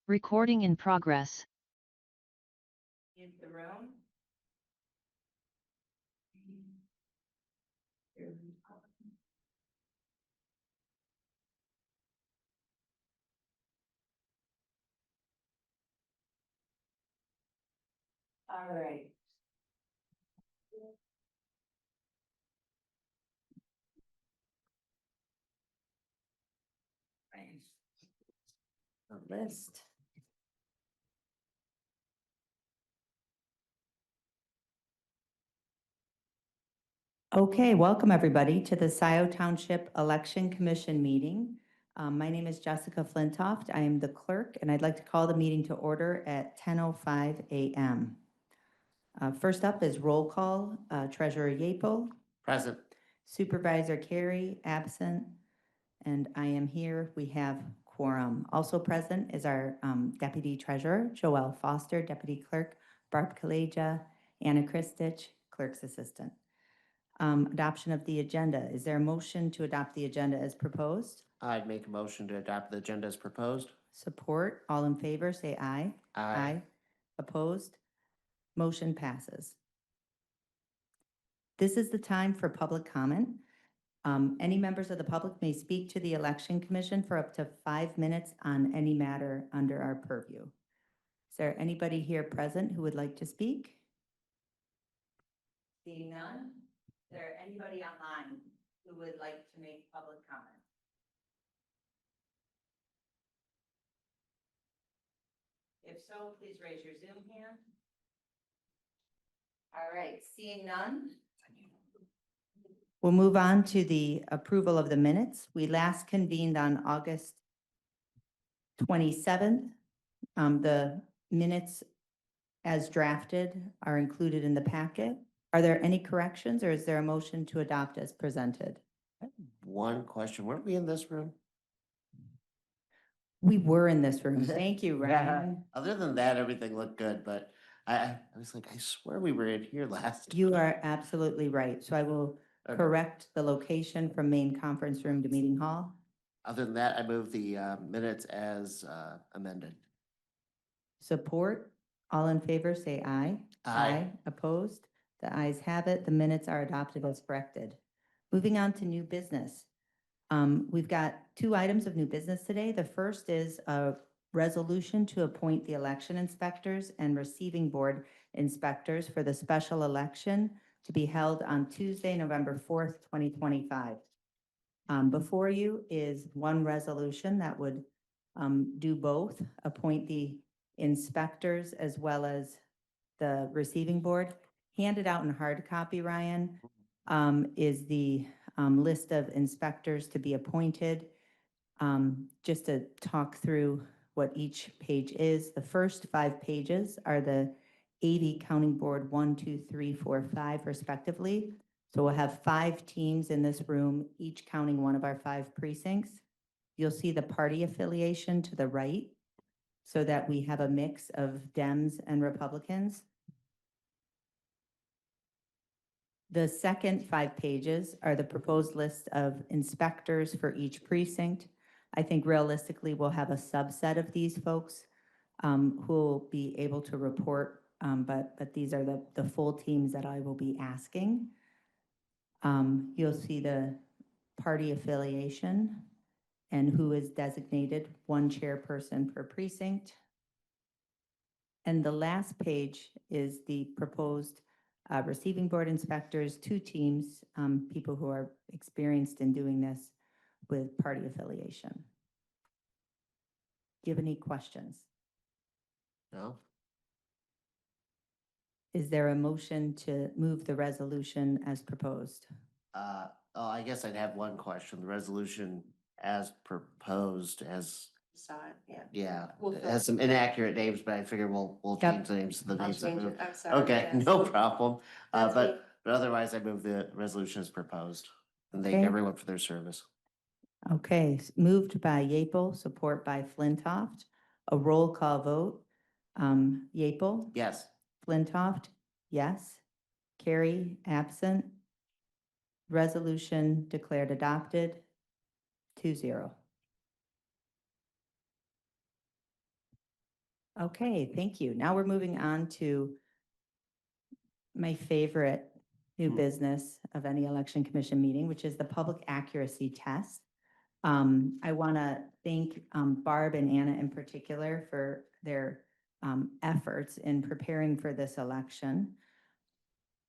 Recording in progress. In the room. All right. The list. Okay, welcome everybody to the Scio Township Election Commission meeting. My name is Jessica Flintoft. I am the clerk, and I'd like to call the meeting to order at 10:05 a.m. First up is roll call. Treasurer Yeaple. Present. Supervisor Carey, absent. And I am here. We have quorum. Also present is our Deputy Treasurer, Joelle Foster, Deputy Clerk, Barb Kaleja, Anna Kristich, Clerk's Assistant. Adoption of the agenda. Is there a motion to adopt the agenda as proposed? I'd make a motion to adopt the agenda as proposed. Support. All in favor, say aye. Aye. Opposed? Motion passes. This is the time for public comment. Any members of the public may speak to the Election Commission for up to 5 minutes on any matter under our purview. Is there anybody here present who would like to speak? Seeing none, is there anybody online who would like to make public comment? If so, please raise your Zoom hand. All right, seeing none. We'll move on to the approval of the minutes. We last convened on August 27th. The minutes as drafted are included in the packet. Are there any corrections, or is there a motion to adopt as presented? One question, weren't we in this room? We were in this room. Thank you, Ryan. Other than that, everything looked good, but I was like, I swear we were in here last. You are absolutely right. So I will Okay. correct the location from main conference room to meeting hall. Other than that, I move the minutes as amended. Support. All in favor, say aye. Aye. Opposed? The ayes have it. The minutes are adopted as corrected. Moving on to new business. We've got 2 items of new business today. The first is a resolution to appoint the election inspectors and receiving board inspectors for the special election to be held on Tuesday, November 4th, 2025. Before you is one resolution that would do both, appoint the inspectors as well as the receiving board. Handed out in hard copy, Ryan, is the list of inspectors to be appointed. Just to talk through what each page is, the first 5 pages are the AV Counting Board 1, 2, 3, 4, 5 respectively. So we'll have 5 teams in this room, each counting one of our 5 precincts. You'll see the party affiliation to the right so that we have a mix of Dems and Republicans. The second 5 pages are the proposed list of inspectors for each precinct. I think realistically we'll have a subset of these folks who will be able to report, but these are the full teams that I will be asking. You'll see the party affiliation and who is designated 1 chairperson per precinct. And the last page is the proposed receiving board inspectors, 2 teams, people who are experienced in doing this with party affiliation. Do you have any questions? No? Is there a motion to move the resolution as proposed? I guess I'd have one question. The resolution as proposed as, Saw it, yeah. yeah, We'll it has some inaccurate names, but I figure we'll Yep. change the names to the I'll names that change move. it, I'm sorry. Okay, yes. no problem. That's me. But otherwise I move the resolution as proposed. And thank Okay. everyone for their service. Okay, moved by Yeaple, support by Flintoft. A roll call vote. Yeaple? Yes. Flintoft? Yes. Carey, absent. Resolution declared adopted, 2-0. Okay, thank you. Now we're moving on to my favorite new business of any election commission meeting, which is the public accuracy test. I want to thank Barb and Anna in particular for their efforts in preparing for this election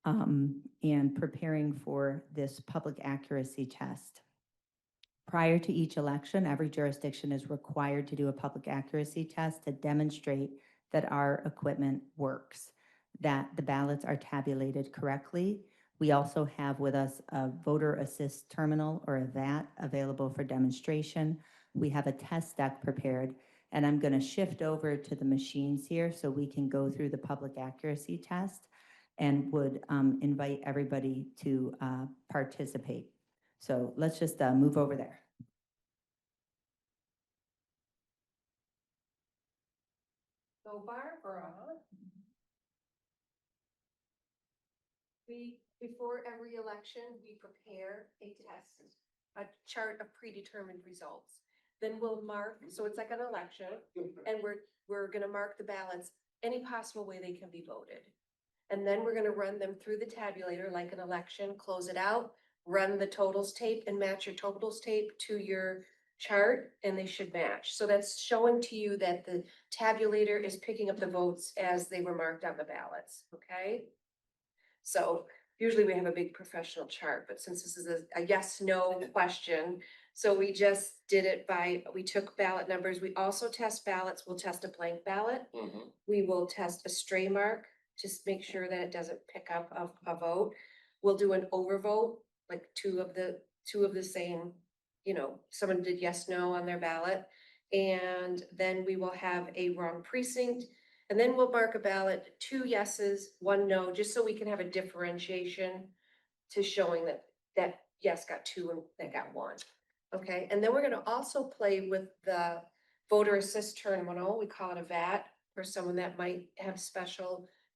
and preparing for this public accuracy test. Prior to each election, every jurisdiction is required to do a public accuracy test to demonstrate that our equipment works, that the ballots are tabulated correctly. We also have with us a voter assist terminal or a VAT available for demonstration. We have a test deck prepared, and I'm going to shift over to the machines here so we can go through the public accuracy test and would invite everybody to participate. So let's just move over there. So Barbara, before every election, we prepare a test, a chart of predetermined results. Then we'll mark, so it's like an election, and we're gonna mark the ballots any possible way they can be voted. And then we're gonna run them through the tabulator like an election, close it out, run the totals tape and match your totals tape to your chart, and they should match. So that's showing to you that the tabulator is picking up the votes as they were marked on the ballots, okay? So usually we have a big professional chart, but since this is a yes, no question, so we just did it we took ballot numbers. We also test ballots. We'll test a blank ballot. We will test a stray mark, just make sure that it doesn't pick up a vote. We'll do an overvote, like two of the same, someone did yes, no on their ballot. And then we will have a wrong precinct. And then we'll mark a ballot, 2 yeses, 1 no, just so we can have a differentiation to showing that yes got 2 and that got 1. Okay, and then we're gonna also play with the voter assist terminal. We call it a VAT for someone that might have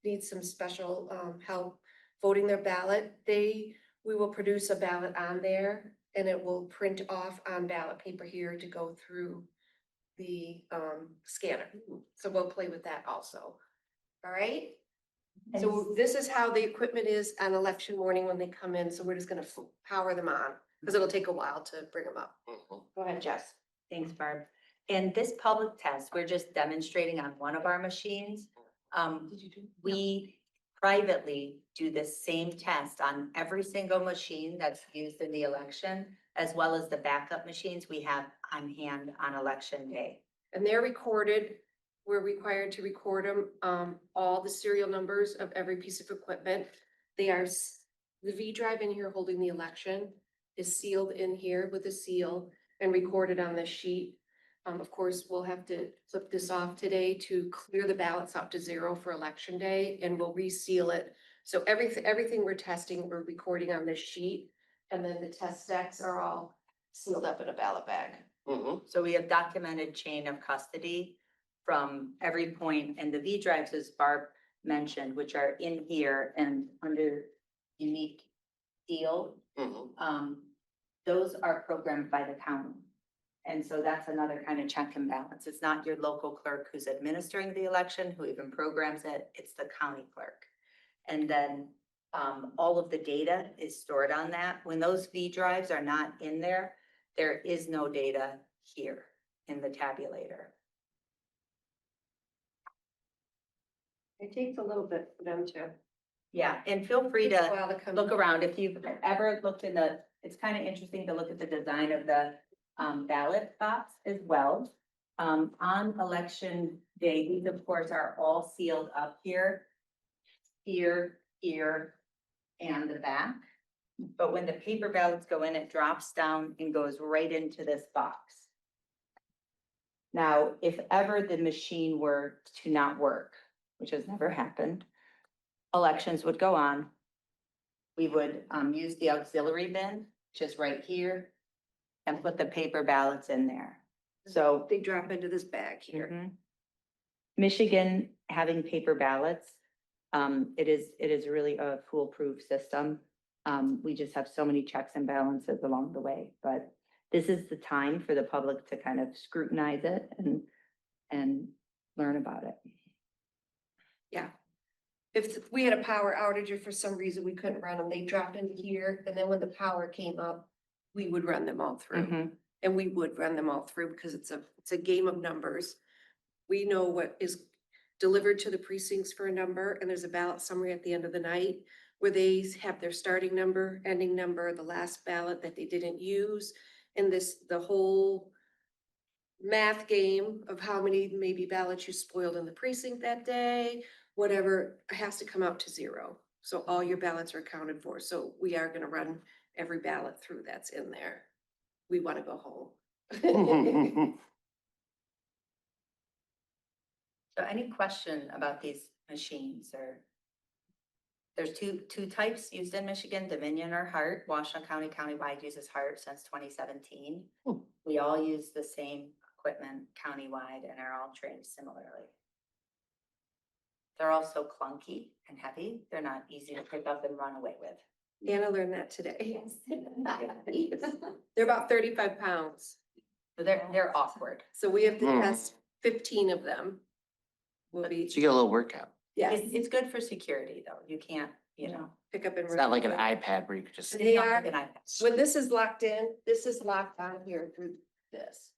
needs some special help voting their ballot. We will produce a ballot on there and it will print off on ballot paper here to go through the scanner. So we'll play with that also. All right? So this is how the equipment is on election morning when they come in. So we're just gonna power them on because it'll take a while to bring them up. Go ahead, Jess. Thanks, Barb. And this public test, we're just demonstrating on one of our machines. Did you do? We privately do the same test on every single machine that's used in the election, as well as the backup machines we have on hand on election day. And they're recorded. We're required to record them, all the serial numbers of every piece of equipment. The V drive in here holding the election is sealed in here with a seal and recorded on this sheet. Of course, we'll have to flip this off today to clear the ballots up to 0 for election day, and we'll reseal it. So everything we're testing, we're recording on this sheet, and then the test stacks are all sealed up in a ballot bag. So we have documented chain of custody from every point, and the V drives, as Barb mentioned, which are in here and under unique deal. Those are programmed by the county. And so that's another kind of check and balance. It's not your local clerk who's administering the election, who even programs it, it's the county clerk. And then all of the data is stored on that. When those V drives are not in there, there is no data here in the tabulator. It takes a little bit for them to. Yeah, and feel free Takes a to while to come. look around. If you've ever looked in it's kind of interesting to look at the design of the ballot box as well. On election day, these of course are all sealed up here, here, and the back. But when the paper ballots go in, it drops down and goes right into this box. Now, if ever the machine were to not work, which has never happened, elections would go on. We would use the auxiliary bin, just right here, and put the paper ballots in there. So They drop into this bag here. Michigan having paper ballots, it is really a foolproof system. We just have so many checks and balances along the way, but this is the time for the public to kind of scrutinize it and learn about it. Yeah. If we had a power outage or for some reason we couldn't run them, they dropped into here, and then when the power came up, we would run them all through. Mhm. And we would run them all through because it's a game of numbers. We know what is delivered to the precincts for a number, and there's a ballot summary at the end of the night where they have their starting number, ending number, the last ballot that they didn't use, and the whole math game of how many maybe ballots you spoiled in the precinct that day, whatever, has to come out to zero. So all your ballots are accounted for. So we are gonna run every ballot through that's in there. We wanna go home. So any question about these machines or? There's two types used in Michigan, Dominion or Hart. Washington County countywide uses Hart since 2017. We all use the same equipment countywide and are all trained similarly. They're also clunky and heavy. They're not easy to pick up and run away with. Anna learned that today. They're about 35 pounds. So they're awkward. So we have to Hmm. test 15 of them. Will be, So you get a little workout. yes, It's good for security though. You can't, you know. pick up and. It's not like an iPad where you could just. They Not are, like an iPad. when this is locked in, this is locked on here through this.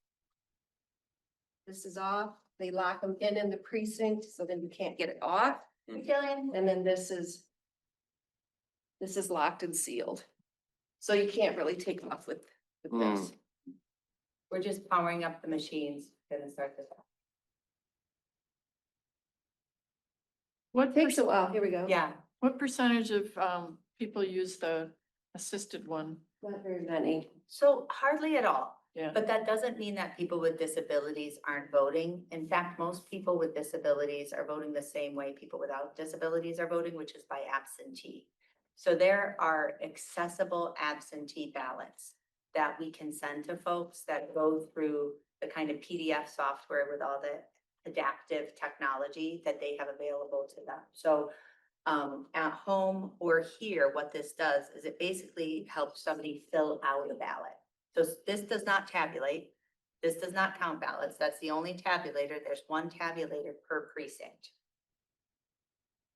This is off, they lock them in the precinct, so then you can't get it off. And then this is locked and sealed. So you can't really take off with this. We're just powering up the machines. Gonna start this. What Takes a while, here we go. Yeah, what percentage of people use the assisted one? Not very many. so hardly at all. Yeah. But that doesn't mean that people with disabilities aren't voting. In fact, most people with disabilities are voting the same way people without disabilities are voting, which is by absentee. So there are accessible absentee ballots that we can send to folks that go through the kind of PDF software with all the adaptive technology that they have available to them. So at home or here, what this does is it basically helps somebody fill out a ballot. So this does not tabulate. This does not count ballots. That's the only tabulator. There's one tabulator per precinct.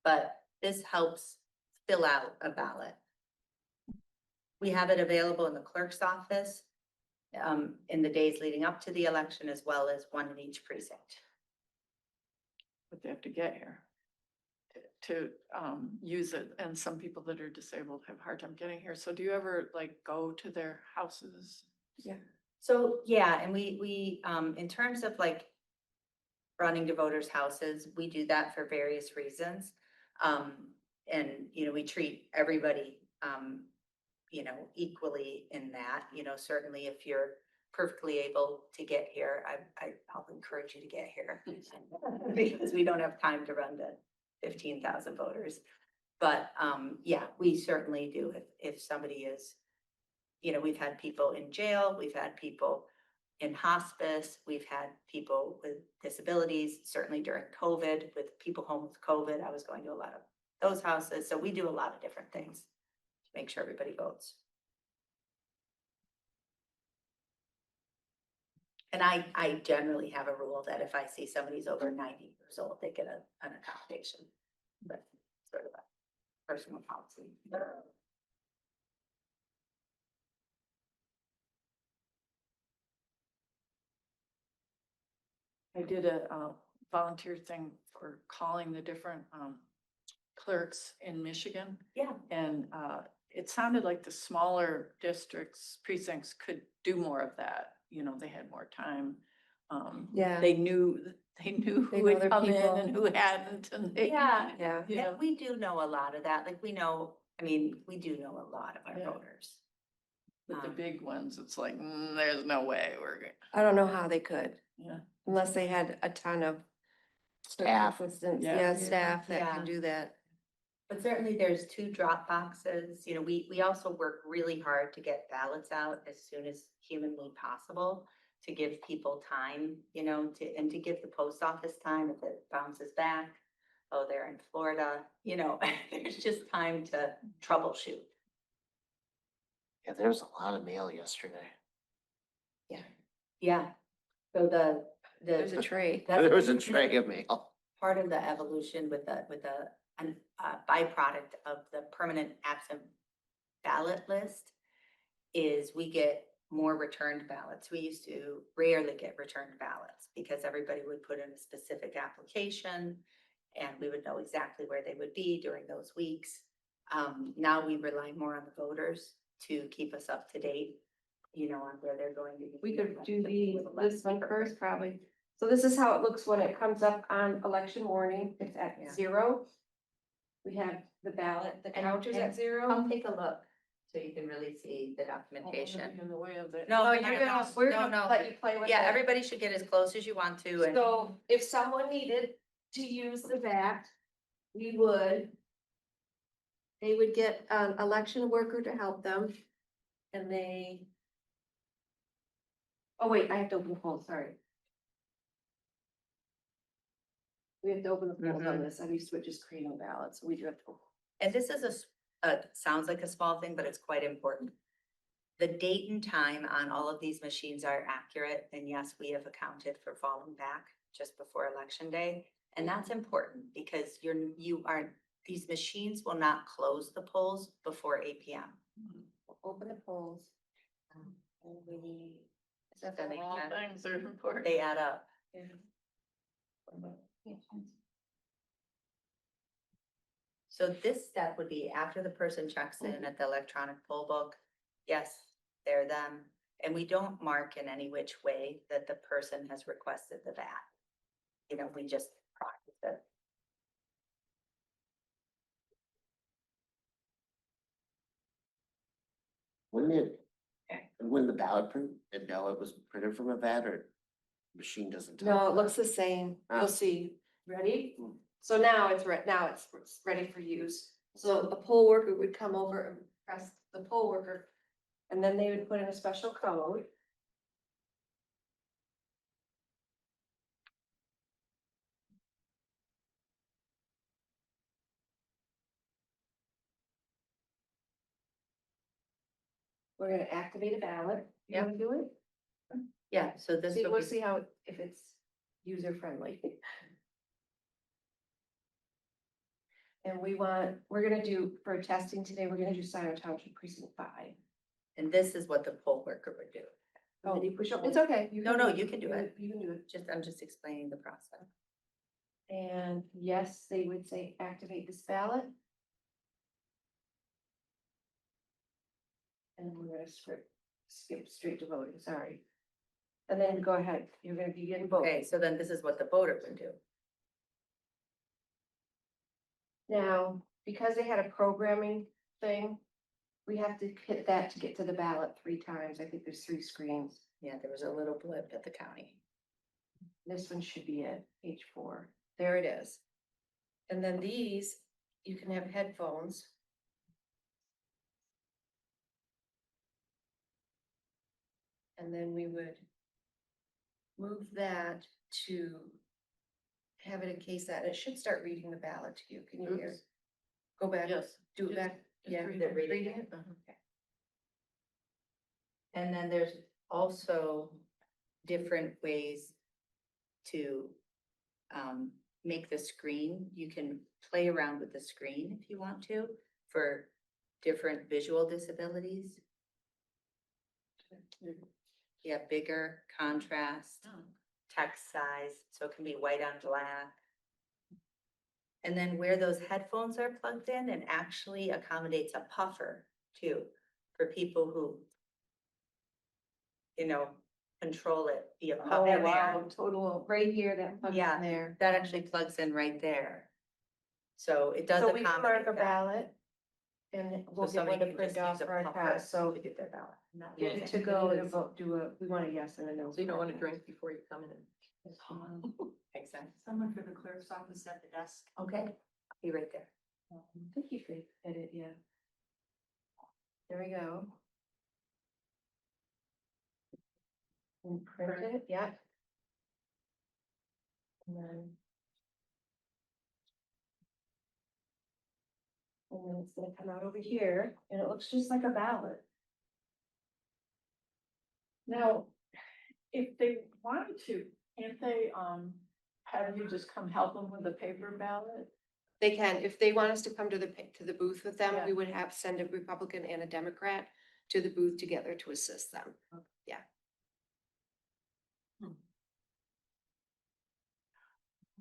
But this helps fill out a ballot. We have it available in the clerk's office in the days leading up to the election, as well as one in each precinct. But they have to get here to use it, and some people that are disabled have a hard time getting here. So do you ever like go to their houses? Yeah. So, yeah, and we, in terms of like running to voters' houses, we do that for various reasons. And, you know, we treat everybody, you know, equally in that, you know, certainly if you're perfectly able to get here, I'll encourage you to get here. Because we don't have time to run to 15,000 voters. But, yeah, we certainly do if somebody is, you know, we've had people in jail, we've had people in hospice, we've had people with disabilities, certainly during COVID, with people home with COVID. I was going to a lot of those houses. So we do a lot of different things to make sure everybody votes. And I generally have a rule that if I see somebody's over 90 years old, they get an accommodation, but sort of a personal policy. I did a volunteer thing for calling the different clerks in Michigan. Yeah. And it sounded like the smaller districts, precincts could do more of that. You know, they had more time. Yeah. They knew They who know had their come in people. and who hadn't, and they. Yeah. Yeah. You know, And we do know a lot of that. Like we know, I mean, we do know a lot of our Yeah. voters. but the big ones, it's like, there's no way we're going. I don't know how they could, Yeah. unless they had a ton of Staff. assistants, Yeah. yeah, staff that Yeah. can do that. But certainly there's 2 drop boxes. You know, we also work really hard to get ballots out as soon as humanly possible to give people time, you know, and to give the post office time if it bounces back. Oh, they're in Florida, you know, there's just time to troubleshoot. Yeah, there was a lot of mail yesterday. Yeah. So There's a tray. That's There was a tray of mail. part of the evolution with an byproduct of the permanent absent ballot list is we get more returned ballots. We used to rarely get returned ballots because everybody would put in a specific application and we would know exactly where they would be during those weeks. Now we rely more on the voters to keep us up to date, on where they're going to be. We could do this one first, probably. So this is how it looks when it comes up on election morning. It's at Yeah. 0. We have the ballot, the And- counters and at 0. Come take a look so you can really see the documentation. In the way of it. No, No, we're you're not gonna, gonna- we're no, gonna no. let you play with it. Yeah, everybody should get as close as you want to and. So if someone needed to use the VAT, we would. They would get an election worker to help them. And they. Oh, wait, I have to open the poll, sorry. We have to open the polls on this. I used to just create a ballot, so we do have to. And this is sounds like a small thing, but it's quite important. The date and time on all of these machines are accurate, and yes, we have accounted for falling back just before election day. And that's important because these machines will not close the polls before 8 p.m. Open the polls. And we. Then they All can- things are important. They add up. Yeah. So this step would be after the person checks in at the electronic poll book. Yes, they're them. And we don't mark in any which way that the person has requested the VAT. We just process it. Wouldn't it, when the ballot print, and know it was printed from a vat or machine doesn't tell? No, it looks the same. Ah. You'll see. Ready? Hmm. So now it's ready for use. So a poll worker would come over and press the poll worker. And then they would put in a special code. We're gonna activate a ballot. You Yep. wanna do it? Yeah, so this See, will we'll be, see if it's user friendly. And we're gonna do, for testing today, we're gonna do Scio Township Precinct 5. and this is what the poll worker would do. Oh, it's okay. No, no, you can do it. You can do it. I'm just explaining the process. And yes, they would say activate this ballot. And we're gonna skip straight to voting, sorry. And then go ahead, you're gonna begin voting. Okay, so then this is what the voter would do. Now, because they had a programming thing, we have to hit that to get to the ballot 3 times. I think there's 3 screens. Yeah, there was a little blip at the county. This one should be it, H4. There it is. And then these, you can have headphones. And then we would move that to have it in case that, it should start reading the ballot to you. Can you hear? Oops. Go back. Yes. Do it Just- back. just Yeah. read it. Reading it. Uh-huh. And then there's also different ways to make the screen. You can play around with the screen if you want to for different visual disabilities. Yeah, bigger contrast, Oh. text size, so it can be white on black. And then where those headphones are plugged in and actually accommodates a puffer too, for people who, control it via Oh, puppet wow, there. total, right here, that plugs Yeah, in there. That actually plugs in right there. So it does So we can mark accommodate a that. ballot. And So we'll get somebody one to can print just off use a for our puffer test, so to get their ballot. Not good using- to go to vote, we want a yes and a no. So you don't for our want to test. drink before you come in. Exactly. Someone for the clerk's office at the desk. Okay, I'll be right there. I think you could edit, yeah. There we go. And print it, yeah. And then. And then it's gonna come out over here, and it looks just like a ballot. Now, if they wanted to Can't they, have you just come help them with the paper ballot? They can, if they want us to come to to the booth with them, Yeah. we would have send a Republican and a Democrat to the booth together to assist them.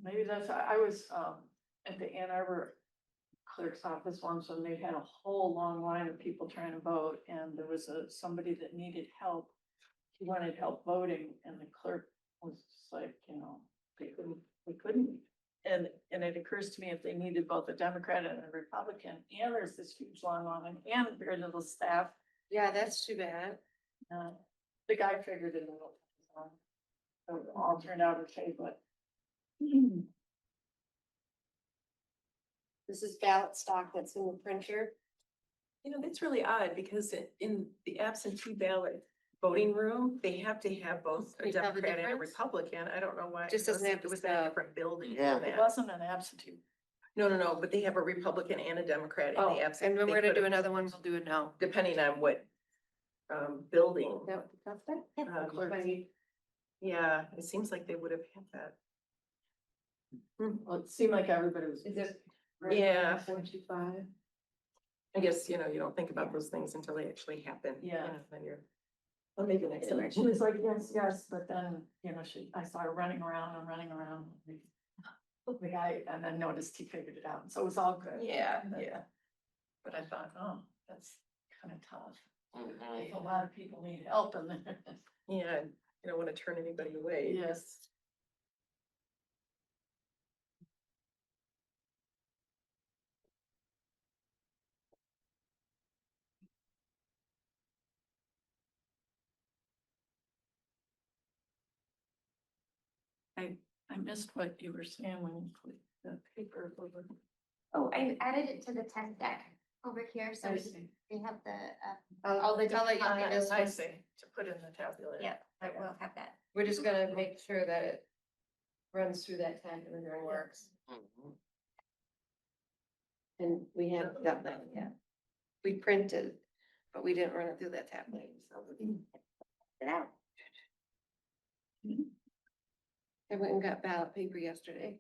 Maybe that's, I was, at the Ann Arbor clerk's office once when they had a whole long line of people trying to vote, and there was somebody that needed help. He wanted help voting, and the clerk was just like, we couldn't. And it occurs to me, if they needed both a Democrat and a Republican, and there's this huge long line, and very little staff, Yeah, that's too bad. the guy figured it out. So it all turned out okay, but. This is ballot stock that's in the printer. You know, that's really odd because in the absentee ballot voting room, they have to have both Can a you tell the Democrat and a difference? Republican. I don't know why. Just doesn't have It was the in a stuff. different building. for Yeah. It that. wasn't an absentee. No, but they have a Republican and a Democrat in Oh, the absent. and when they we're gonna put do a- another one, we'll do it now. Depending on what, building. Yeah, it seems like they would have had that. Well, it seemed like everybody was. Is it? Yeah. 425. I guess, you don't think about those things until they actually happen. Yeah. Then you're, well, maybe next And time. she was like, yes, but then, I saw her running around. The guy, and then noticed he figured it out, so it was all good. Yeah. But I thought, oh, that's kind of tough. Mhm. A lot of people need help in there. Yeah, you don't want to turn anybody away. Yes. I missed what you were saying when you clicked the paper over. Oh, I added it to the test deck over here, so I we see. we have the, I'll let you see this I one. see, to put in the tabulator. yeah, I will have that. We're just gonna make sure that it runs through that tabulator and works. Mhm. And we haven't done that yet. We printed, but we didn't run it through that tabulator, so. Get it out. I went and got ballot paper yesterday.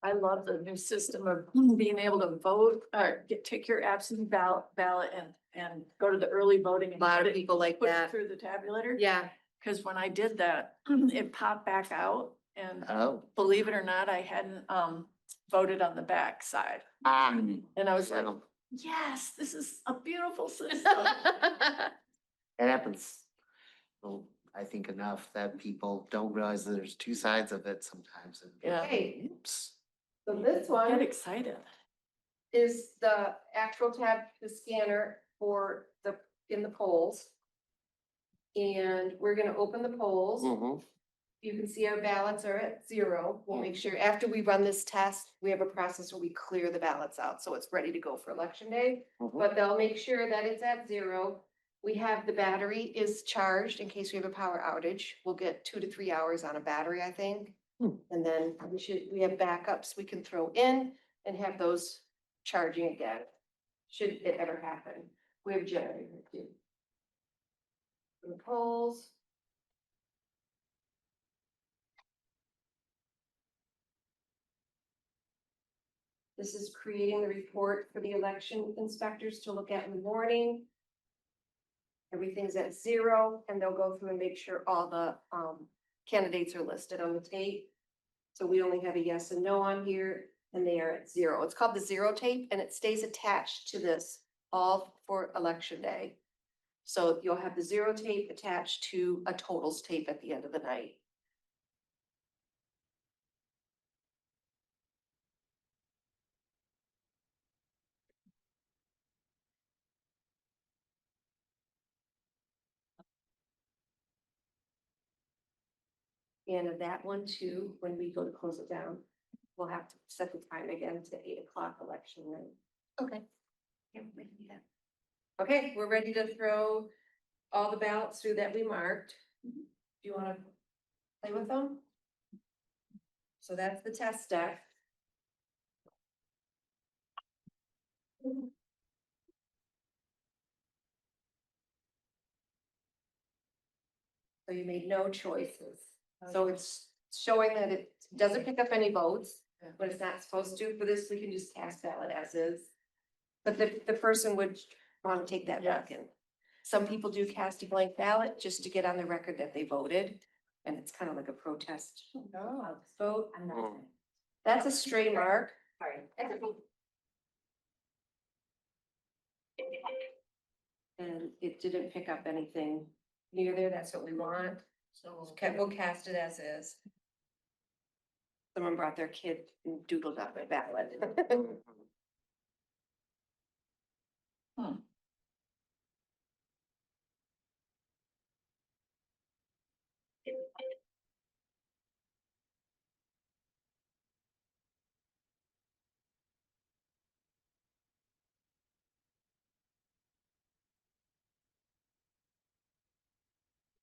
I love the new system of being able to vote, or take your absentee ballot and go to the early voting. A and lot put of it- people like Put it that. through the tabulator. Yeah, Cause when I did that, it popped back out, and Oh. believe it or not, I hadn't, voted on the back side. And I was like, Well, yes, this is a beautiful system. it happens. Well, I think enough that people don't realize that there's two sides of it sometimes. And Yeah. Hey. Oops. so this Get one excited. is the actual tab, the scanner for in the polls. And we're gonna open the polls. Mhm. You can see our ballots are at 0. We'll make sure after we run this test, we have a process where we clear the ballots out, so it's ready to go for election day. Mhm. But they'll make sure that it's at 0. We have the battery is charged in case we have a power outage. We'll get 2 to 3 hours on a battery, I think. Hmm. And then we have backups we can throw in and have those charging again. Should it ever happen. We have generator too. The polls. This is creating the report for the election inspectors to look at in the morning. Everything's at 0, and they'll go through and make sure all the candidates are listed on the tape. So we only have a yes and no on here, and they are at 0. It's called the 0 tape, and it stays attached to this all for election day. So you'll have the 0 tape attached to a totals tape at the end of the night. And of that one too, when we go to close it down, we'll have to set the time again to 8 o'clock election night. Okay. Yeah, we can do that. Okay, we're ready to throw all the ballots through that we marked. Do you wanna play with them? So that's the test deck. So So you made no choices. So it's showing that it doesn't pick up any votes, but it's not supposed to. For this, we can just cast ballot as is. But the person would want to take that back in. Some people do cast a blank ballot just to get on the record that they voted, and it's kind of like a protest. Vote. I'm not. Mm. That's a stray mark. Sorry. And it didn't pick up anything near there. That's what we want. So we'll cast it as is. Someone brought their kid and doodled up a ballot.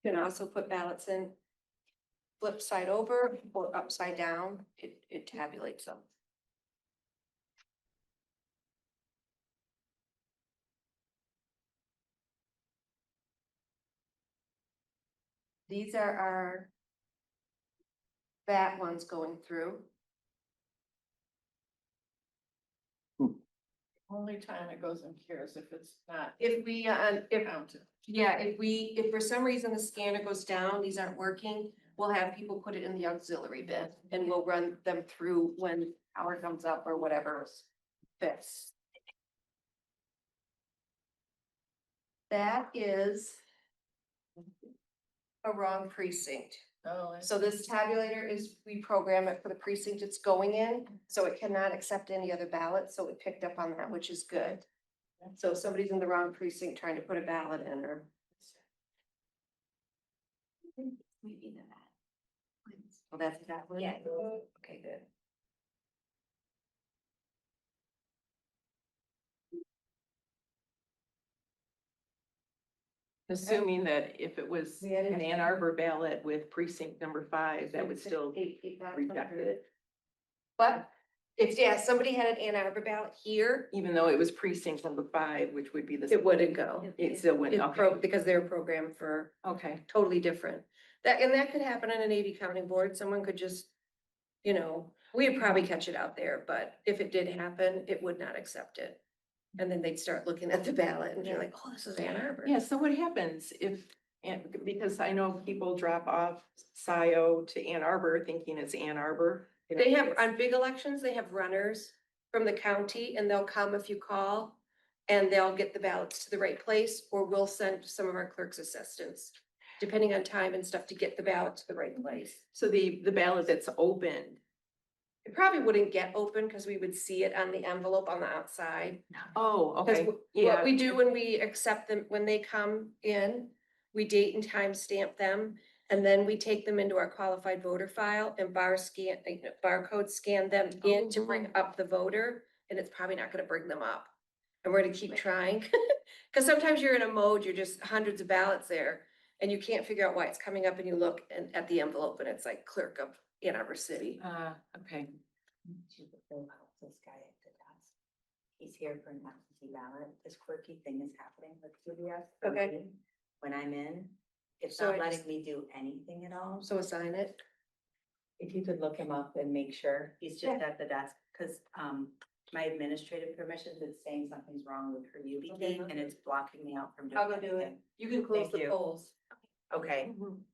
You can also put ballots in flip side over or upside down. It tabulates them. These are our bat ones going through. Only time it goes in here is if it's not If we, if counted. yeah, if for some reason the scanner goes down, these aren't working, we'll have people put it in the auxiliary bin and we'll run them through when power comes up or whatever's fixed. That is a wrong precinct. Oh, So this tabulator is, we program it for the precinct it's going in, so it cannot accept any other ballots, so it picked up on that, which is good. So if somebody's in the wrong precinct trying to put a ballot in or. Maybe the that. Well, that's that one? Yeah. Okay, good. Assuming that if it was We added- an Ann Arbor ballot with precinct number 5, that would still Eight ballots reject through. it, But if, yeah, somebody had an Ann Arbor ballot here, even though it was precinct number 5, which would be the. it wouldn't go. It still wouldn't, okay, Because they're programmed for okay. totally different. That could happen on an 80 county board. Someone could just, we'd probably catch it out there, but if it did happen, it would not accept it. And then they'd start looking at the ballot and you're like, oh, this is Ann Arbor. Yeah, so what happens if, and because I know people drop off Scio to Ann Arbor thinking it's Ann Arbor. you know, They have, it's- on big elections, they have runners from the county and they'll come if you call. And they'll get the ballots to the right place, or we'll send some of our clerk's assistants, depending on time and stuff, to get the ballot to the right place. So the ballot that's opened. It probably wouldn't get open because we would see it on the envelope on the outside. Oh, Because okay, what yeah, we do when we accept them, when they come in, we date and time stamp them. And then we take them into our qualified voter file and barcode scan them in to bring up the voter. And it's probably not gonna bring them up. And we're gonna keep trying. Cause sometimes you're in a mode, you're just hundreds of ballots there. And you can't figure out why it's coming up and you look at the envelope and it's like clerk of Ann Arbor City. okay. This guy at the desk. He's here for an absentee ballot. This quirky thing is happening with CBS. Okay. When I'm in, it's So not I letting just- me do anything at all. So assign it. If you could look him up and make sure, he's just at the desk, because my administrative permissions, it's saying something's wrong with her UB Okay. key, and it's blocking me out from doing I'll go do it. anything. You can close Thank the you. polls. Okay,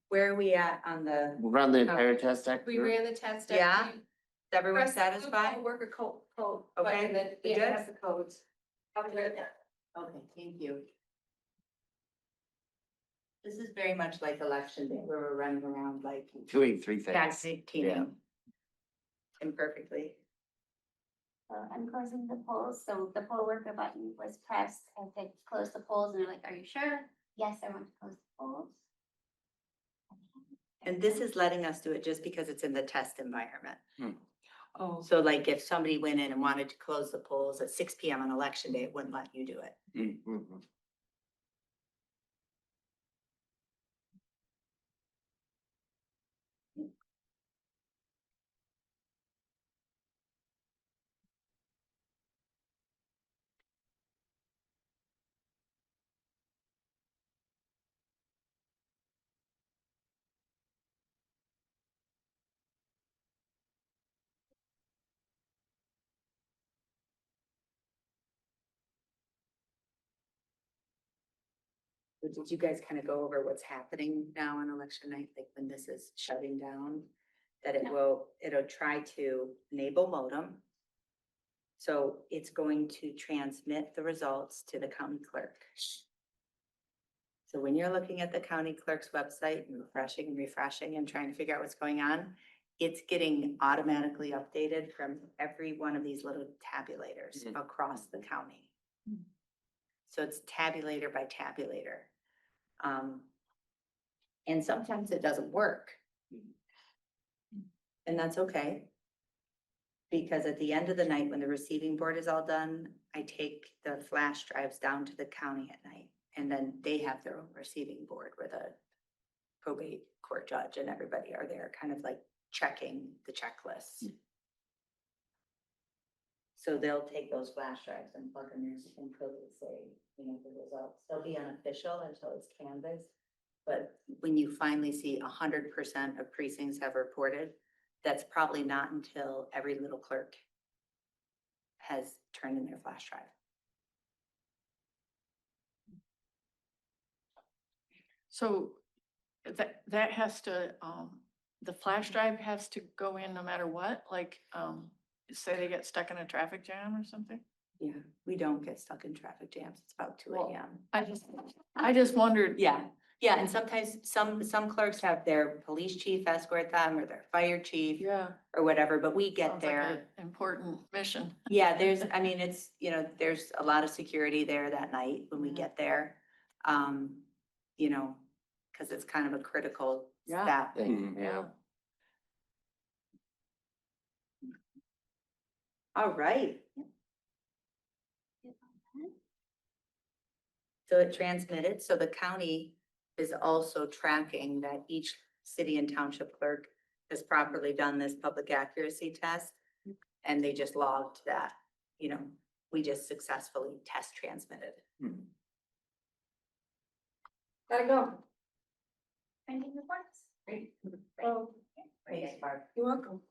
where are we at on the, We'll run the entire test act. We through. ran the test. Yeah? is everyone Press the blue satisfied? code, Work a code. Okay, And then, we yeah, good? it has the codes. I'll do it. Okay, thank you. This is very much like election day, where we're running around like Doing three things. vaccinating imperfectly. So I'm closing the polls, so the poll worker button was pressed, I said, close the polls, and they're like, are you sure? Yes, I want to close the polls. And this is letting us do it just because it's in the test environment. Oh, So like if somebody went in and wanted to close the polls at 6 PM on election day, it wouldn't let you do it. Mhm. So did you guys kind of go over what's happening now on election night, like when this is shutting down? That it'll try to enable modem. So it's going to transmit the results to the county clerk. So when you're looking at the county clerk's website and refreshing and trying to figure out what's going on, it's getting automatically updated from every one of these little tabulators across the county. So it's tabulator by tabulator. And sometimes it doesn't work. And that's okay. Because at the end of the night, when the receiving board is all done, I take the flash drives down to the county at night. And then they have their own receiving board where the probate court judge and everybody are there, kind of like checking the checklists. So they'll take those flash drives and plug them in until they say, you know, the results. They'll be unofficial until it's canvassed. But when you finally see 100% of precincts have reported, that's probably not until every little clerk has turned in their flash drive. So that has to, the flash drive has to go in no matter what, like, say they get stuck in a traffic jam or something? Yeah, we don't get stuck in traffic jams. It's about 2 Well, a.m. I just wondered. Yeah, yeah, and sometimes some clerks have their police chief escort them or their fire chief Yeah. or whatever, but we get Sounds like there. an important mission. Yeah, I mean, it's, you know, there's a lot of security there that night when we get there. You know, because it's kind of a critical Yeah. step. Yeah. All right. So it transmitted, so the county is also tracking that each city and township clerk has properly done this public accuracy test. And they just logged that, you know, we just successfully test transmitted. Gotta go. Printing reports. Right. Oh, Thanks, Barb. You're welcome.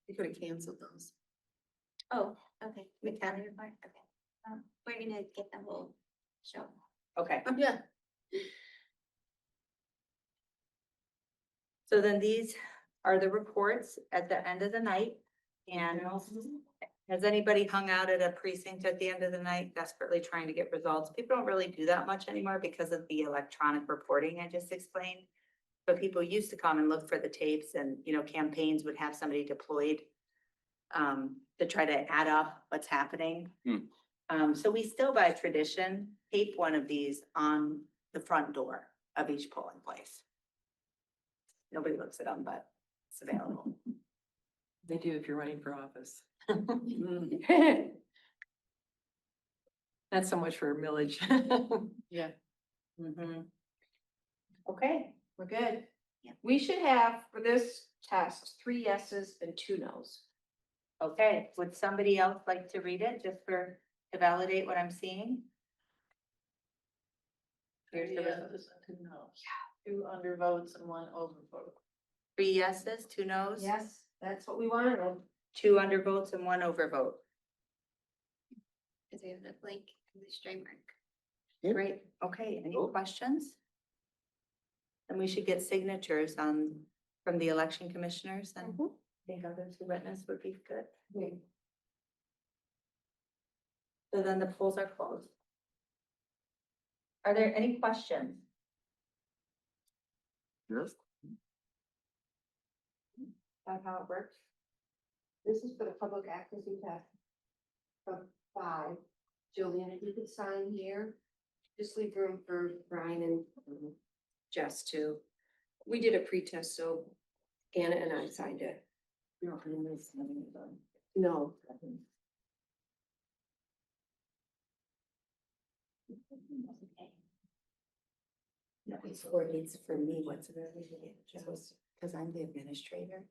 You could have canceled those. oh, okay. We can. County report, okay. We're gonna get the whole show. Okay, Yeah. so then these are the reports at the end of the night. And has anybody hung out at a precinct at the end of the night desperately trying to get results? People don't really do that much anymore because of the electronic reporting I just explained. But people used to come and look for the tapes and, you know, campaigns would have somebody deployed to try to add up what's happening. So we still by tradition tape one of these on the front door of each polling place. Nobody looks at them, but it's available. They do if you're running for office. Not so much for millage. Yeah. Mhm. Okay, We're good. Yeah. We should have for this test, 3 yeses and 2 nos. okay. Would somebody else like to read it just to validate what I'm seeing? Here's the result. Two undervotes and one overvote. 3 yeses, 2 nos? Yes, that's what we wanted. 2 undervotes and 1 overvote. Cause we have the blank and the string mark. Yep. Great, okay, any Cool. questions? And we should get signatures from the election commissioners and I think others who witness would be good. So then the polls are closed. Are there any questions? Yes. That's how it works. This is for the public accuracy test. From 5. Julian, if you could sign here, just leave room for Brian and Jess too. We did a pretest, so Anna and I signed it. No. No, it's for me, what's it really, because I'm the administrator.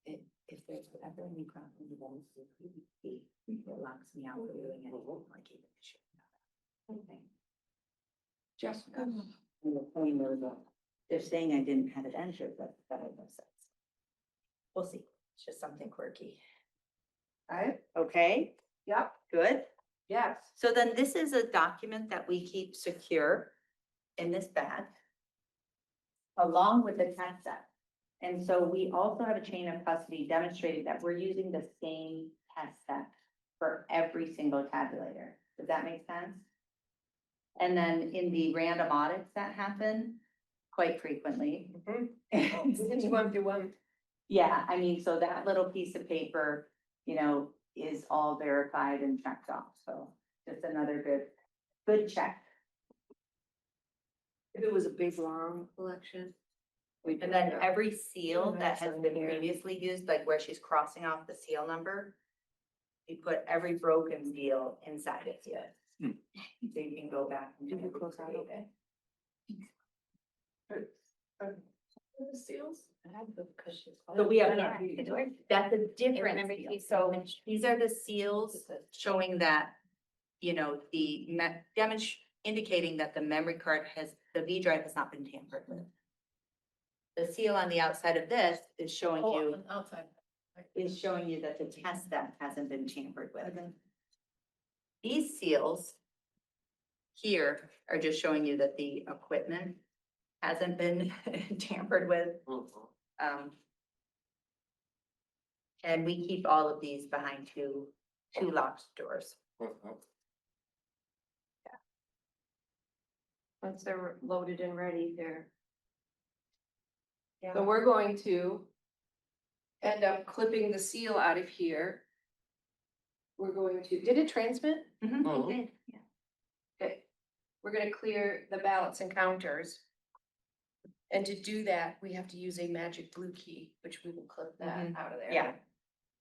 If there's ever any problem with it locks me out for doing anything like even issue. Okay. Jessica. And the point was, they're saying I didn't have it entered, but that makes no sense. We'll see. It's just something quirky. Alright, Okay, yep, good. yes. So then this is a document that we keep secure. in this bag along with the test set. And so we also have a chain of custody demonstrating that we're using the same test set for every single tabulator. Does that make sense? And then in the random audits that happen quite frequently. It's one to one. Yeah, I mean, so that little piece of paper, you know, is all verified and checked off, so just another good check. If it was a big, long election. And then every seal that has been previously used, like where she's crossing off the seal number, you put every broken seal inside it, yeah. So you can go back and recreate it. The seals? So we have, Yeah. that's a different remember seal. you So mentioned- these are the seals showing that, you know, indicating that the memory card the V drive has not been tampered with. The seal on the outside of this is showing you, Outside. that the test set hasn't been tampered with. These seals here are just showing you that the equipment hasn't been tampered with. And we keep all of these behind two locked doors. Once they're loaded and ready, they're. Yeah. So we're going to end up clipping the seal out of here. We're going to, did it transmit? Mhm. Mhm. Okay. We're gonna clear the ballots and counters. And to do that, we have to use a magic blue key, which we will clip that Mhm. out of there. Yeah.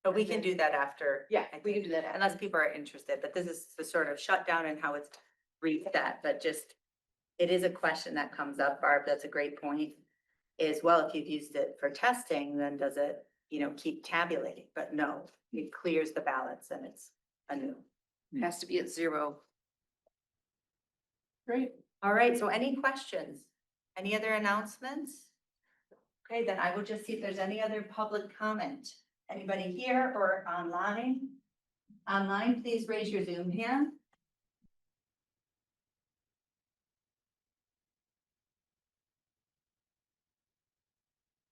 But we can do that after. Yeah, I we can think, do that after. unless people are interested, but this is the sort of shutdown and how it's reset, but just, it is a question that comes up, Barb, that's a great point. Is, well, if you've used it for testing, then does it, you know, keep tabulating? But no, it clears the ballots and it's anew. Has to be at 0. Great. All right, so any questions? Any other announcements? Okay, then I will just see if there's any other public comment. Anybody here or online? Online, please raise your Zoom hand.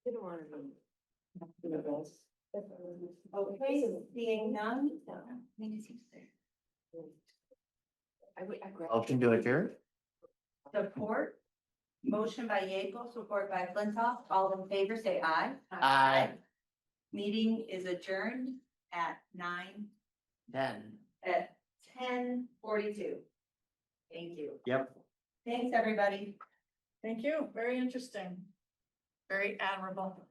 Didn't want to. Okay, seeing none. I grabbed. Motion to adjourn? Support. Motion by Yeaple, support by Flintoff. All in favor, say aye. Aye. Meeting is adjourned at at 10:42. Thank you. Yep. Thanks, everybody. Thank you, very interesting. Very admirable.